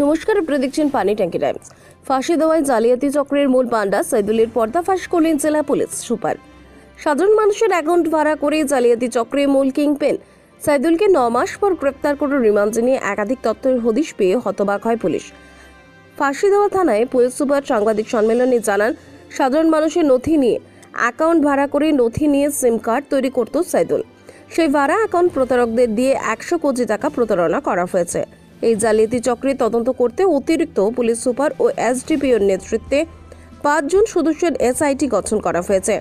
নমস্কার, আপনারা দেখছেন পানি ট্যাঙ্কি টাইমস। ফাঁসি দেওয়ায় জালিয়াতি চক্রের মূল পান্ডা সাইদুলের পর্দাফাঁস করলেন জেলা পুলিশ সুপার। সাধারণ মানুষের অ্যাকাউন্ট ভাড়া করে জালিয়াতি চক্রের মূল কিংপিন সাইদুলকে 9 মাস পর গ্রেপ্তার করে রিমান্ডে নিয়ে একাধিক তথ্যের হদিশ পেয়ে হতবাক হয় পুলিশ। ফাঁসি দেওয়া থানায় পুলিশ সুপার সাংবাদিক সম্মেলনে জানান, সাধারণ মানুষের নথি নিয়ে অ্যাকাউন্ট ভাড়া করে নথি নিয়ে সিম কার্ড তৈরি করত সাইদুল। সেই ভাড়া অ্যাকাউন্ট প্রতারকদের দিয়ে 100 কোটি টাকা প্রতারণা করা হয়েছে। এই জালিয়াতি চক্রে তদন্ত করতে অতিরিক্ত পুলিশ সুপার ও এসডিপিওর নেতৃত্বে 5 জন সদস্যের এসআইটি গঠন করা হয়েছে।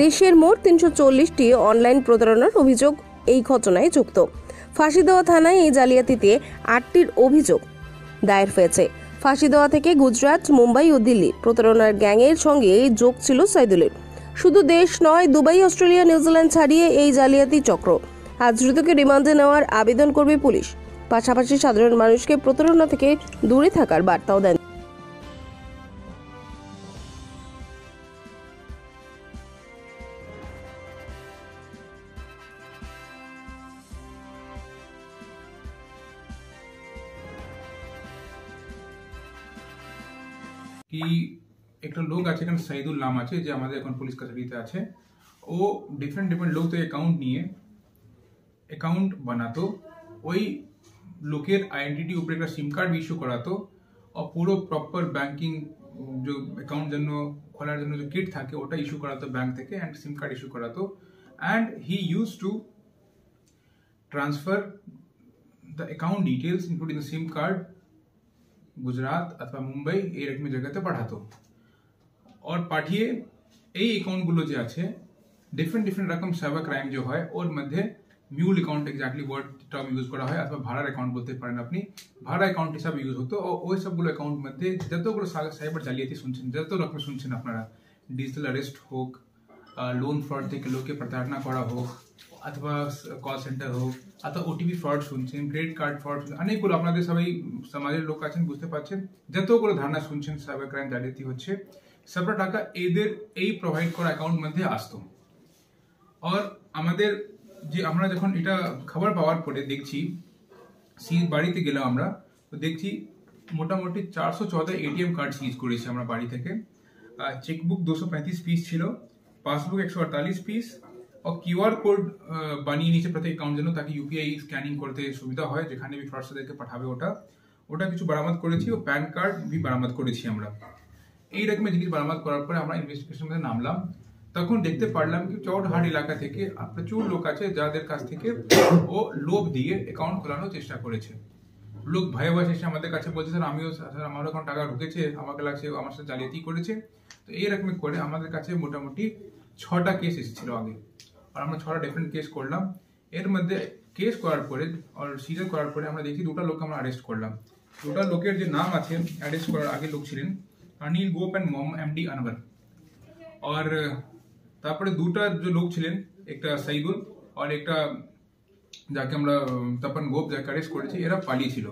দেশের মোট 340টি অনলাইন প্রতারণার অভিযোগ এই ঘটনায় যুক্ত। ফাঁসি দেওয়া থানায় এই জালিয়াতিতে 8টির অভিযোগ দায়ের হয়েছে। ফাঁসি দেওয়া থেকে গুজরাট, মুম্বাই ও দিল্লি প্রতারণার গ্যাংয়ের সঙ্গে যোগ ছিল সাইদুলের। শুধু দেশ নয়, দুবাই, অস্ট্রেলিয়া, নিউজিল্যান্ড ছাড়িয়ে এই জালিয়াতি চক্র। আজ দ্রুতকে রিমান্ডে নেওয়ার আবেদন করবে পুলিশ। পাশাপাশি সাধারণ মানুষকে প্রতারণা থেকে দূরে থাকার বার্তাও দেন। কি একটা লোক আছে এখানে সাইদুল নাম আছে, যে আমাদের এখন পুলিশ কাছারিতে আছে। ও ডিফারেন্ট লোক থেকে অ্যাকাউন্ট নিয়ে অ্যাকাউন্ট বানাতো, ওই লোকের আইডেন্টিটি উপরে একটা সিম কার্ড ইস্যু করাতো, আর পুরো প্রপার ব্যাংকিং যে অ্যাকাউন্ট জন্য খোলার জন্য যে কিট থাকে ওটা ইস্যু করাতো ব্যাংক থেকে, অ্যান্ড সিম কার্ড ইস্যু করাতো। And he use to transfer the account details including the SIM card Gujarat अथवा मुंबई एरकम जगहते पाठातो और पाठिए এই অ্যাকাউন্টগুলো যে আছে ডিফারেন্ট রকম সাইবার ক্রাইম যে হয় ওর মধ্যে mule account exactly word term use করা হয়, অথবা ভাড়ার অ্যাকাউন্ট বলতে পারেন আপনি। ভাড়া অ্যাকাউন্ট হিসাবে ইউজ হতো। ওই সবগুলো অ্যাকাউন্ট মধ্যে যতগুলো সাইবার জালিয়াতি শুনছেন, যত রকম শুনছেন আপনারা, ডিজিটাল অ্যারেস্ট হোক, লোন ফ্রড থেকে লোককে প্রতারণা করা হোক, অথবা কল সেন্টার হোক, অথবা ওটিপি ফ্রড শুনছেন, ক্রেডিট কার্ড ফ্রড, অনেকগুলো আপনাদের সবাই সমাজের লোক আছেন, বুঝতে পারছেন যতগুলো ধারণা শুনছেন সাইবার ক্রাইম জালিয়াতি হচ্ছে, সবটা টাকা এদের এই প্রোভাইড করা অ্যাকাউন্ট মধ্যে আসতো। আর আমাদের যে আমরা যখন এটা খবর পাওয়ার পরে দেখছি, বাড়িতে গেলাম আমরা, তো দেখছি মোটামুটি 414 এটিএম কার্ড সিজ করেছি আমরা বাড়ি থেকে। চেকবুক 235 পিস ছিল, পাসবুক 148 পিস, और क्यूआर कोड বানিয়ে নিয়েছে প্রত্যেক অ্যাকাউন্ট জন্য, তাকে ইউপিআই স্ক্যানিং করতে সুবিধা হয়, যেখানে भी ফ্রডস্টারদেরকে পাঠাবে ওটা কিছু বরামদ করেছি। ও প্যান কার্ড भी বরামদ করেছি আমরা। এই রকমের জিনিস বরামদ করার পরে আমরা ইনভেস্টিগেশন মধ্যে নামলাম। তখন দেখতে পারলাম কি চৌড়হাট এলাকা থেকে প্রচুর লোক আছে যাদের কাছ থেকে ও লোভ দিয়ে অ্যাকাউন্ট খোলানোর চেষ্টা করেছে। লোক ভয়ে এসে আমাদের কাছে বলছে, স্যার আমারও এখন টাকা ঢুকেছে, আমাকে লাগছে আমার সাথে জালিয়াতি করেছে। তো এই রকম করে আমাদের কাছে মোটামুটি 6টা কেস এসেছিল আগে, আর আমরা 6টা ডিফারেন্ট কেস করলাম। এর মধ্যে কেস করার পরে আর সিজার করার পরে আমরা দেখি 2টা লোককে আমরা অ্যারেস্ট করলাম। 2টা লোকের যে নাম আছে অ্যারেস্ট করার আগে লোক ছিলেন অনিল গোপ অ্যান্ড এমডি আনওয়ার। আর তারপরে 2টা যে লোক ছিলেন, একটা সাইদুল আর একটা যাকে আমরা তপন গোপ যাকে অ্যারেস্ট করেছি, এরা পালিয়েছিল।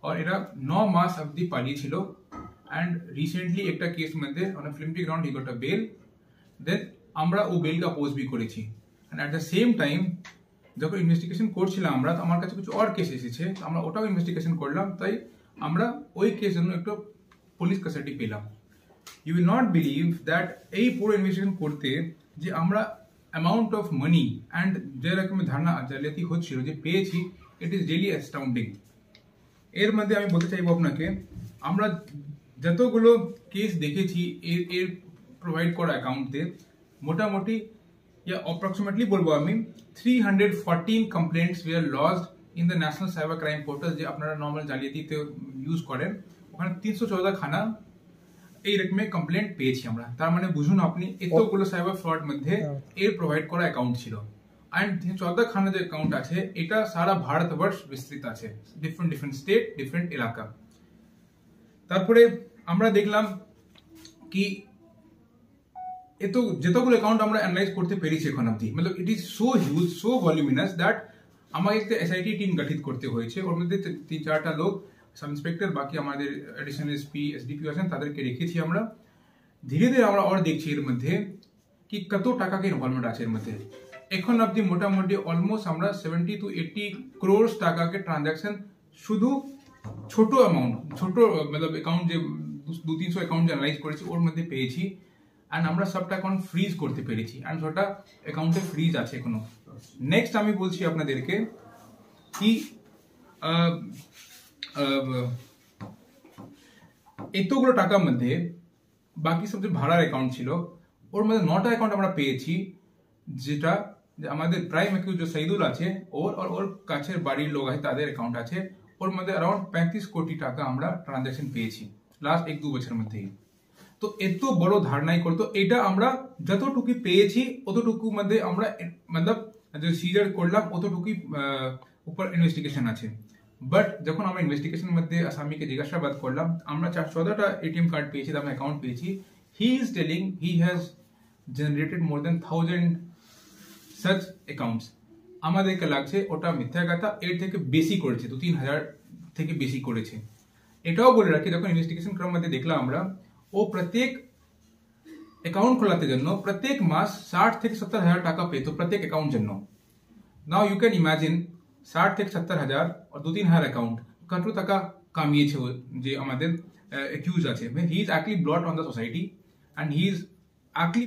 আর এরা 9 মাস অবধি পালিয়েছিল। অ্যান্ড রিসেন্টলি একটা কেস মধ্যে অন ফিল্মটি ground he got a bail, then আমরা ও বেলকে অপোজ भी করেছি। And at the same time যখন ইনভেস্টিগেশন করছিলাম আমরা, তো আমার কাছে কিছু আর কেস এসেছে, আমরা ওটাও ইনভেস্টিগেশন করলাম। তাই আমরা ওই কেস জন্য একটু পুলিশ কাস্টাডি পেলাম। You will not believe that এই পুরো ইনভেস্টিগেশন করতে যে আমরা অ্যামাউন্ট অফ মানি অ্যান্ড যে রকমের ধারণা জালিয়াতি হচ্ছিল যে পেয়েছি, ইট ইজ রিয়েলি অ্যাস্টাউন্ডিং। এর মধ্যে আমি বলতে চাইবো আপনাকে, আমরা যতগুলো কেস দেখেছি এর প্রোভাইড করা অ্যাকাউন্টে, মোটামুটি या অ্যাপ্রক্সিমেটলি বলবো আমি 314 complaints were lodged in the national cyber crime portal, যে আপনারা নর্মাল জালিয়াতিতে ইউজ করেন। ওখানে 314 খানা এই রকমের কমপ্লেন্ট পেয়েছি আমরা। তার মানে বুঝুন আপনি এতগুলো সাইবার ফ্রড মধ্যে এর প্রোভাইড করা অ্যাকাউন্ট ছিল। অ্যান্ড 14 খানা যে অ্যাকাউন্ট আছে এটা সারা ভারতবর্ষ বিস্তৃত আছে, ডিফারেন্ট স্টেট, ডিফারেন্ট এলাকা। তারপরে আমরা দেখলাম কি এত যতগুলো অ্যাকাউন্ট আমরা অ্যানালাইজ করতে পেরেছি এখন অবধি, মানে it is so huge, so voluminous that আমাকে একটা এসআইটি টিম গঠিত করতে হয়েছে। ওর মধ্যে 3-4টা লোক, সাব ইন্সপেক্টর, বাকি আমাদের এডিশনাল এসপি, এসডিপিও আছেন, তাদেরকে রেখেছি আমরা। ধীরে ধীরে আমরা আর দেখছি এর মধ্যে কি কত টাকাকে ইনভলভমেন্ট আছে এর মধ্যে। এখন অবধি মোটামুটি অলমোস্ট আমরা 70 to 80 crores টাকাকে ট্রানজাকশন শুধু ছোট অ্যামাউন্ট, ছোট মতলব অ্যাকাউন্ট যে 200-300 অ্যাকাউন্ট যে অ্যানালাইজ করেছি ওর মধ্যে পেয়েছি, অ্যান্ড আমরা সবটা অ্যাকাউন্ট ফ্রিজ করতে পেরেছি, অ্যান্ড ওটা অ্যাকাউন্টে ফ্রিজ আছে এখনো। নেক্সট আমি বলছি আপনাদেরকে কি এতগুলো টাকার মধ্যে বাকি সব যে ভাড়ার অ্যাকাউন্ট ছিল ওর মধ্যে 9টা অ্যাকাউন্ট আমরা পেয়েছি, যেটা আমাদের প্রাইম অ্যাকিউজ যে সাইদুল আছে ওর কাছের বাড়ির লোক আছে তাদের অ্যাকাউন্ট আছে, ওর মধ্যে অ্যারাউন্ড 35 কোটি টাকা আমরা ট্রানজাকশন পেয়েছি লাস্ট 1-2 বছরের মধ্যেই। তো এত বড় ধারণাই করতো, এটা আমরা যতটুকু পেয়েছি অতটুকু মধ্যে আমরা মতলব যে সিজার করলাম অতটুকুই উপর ইনভেস্টিগেশন আছে। বাট যখন আমরা ইনভেস্টিগেশনের মধ্যে আসামিকে জিজ্ঞাসাবাদ করলাম, আমরা 14টা এটিএম কার্ড পেয়েছি, আমরা অ্যাকাউন্ট পেয়েছি। He is telling he has generated more than 1000 such accounts. আমাদেরকে লাগছে ওটা মিথ্যা কথা, এর থেকে বেশি করেছে, 2-3 হাজার থেকে বেশি করেছে। এটাও বলে রাখি, যখন ইনভেস্টিগেশন করার মধ্যে দেখলাম আমরা, ও প্রত্যেক অ্যাকাউন্ট খোলাতে জন্য প্রত্যেক মাস 60 থেকে 70 হাজার টাকা পেতো প্রত্যেক অ্যাকাউন্ট জন্য। নাও ইউ ক্যান ইমাজিন 60 থেকে 70 হাজার আর 2-3 হাজার অ্যাকাউন্ট কত টাকা কামিয়েছে যে আমাদের অ্যাকিউজ আছে। He is actually blot on the society, and he is actually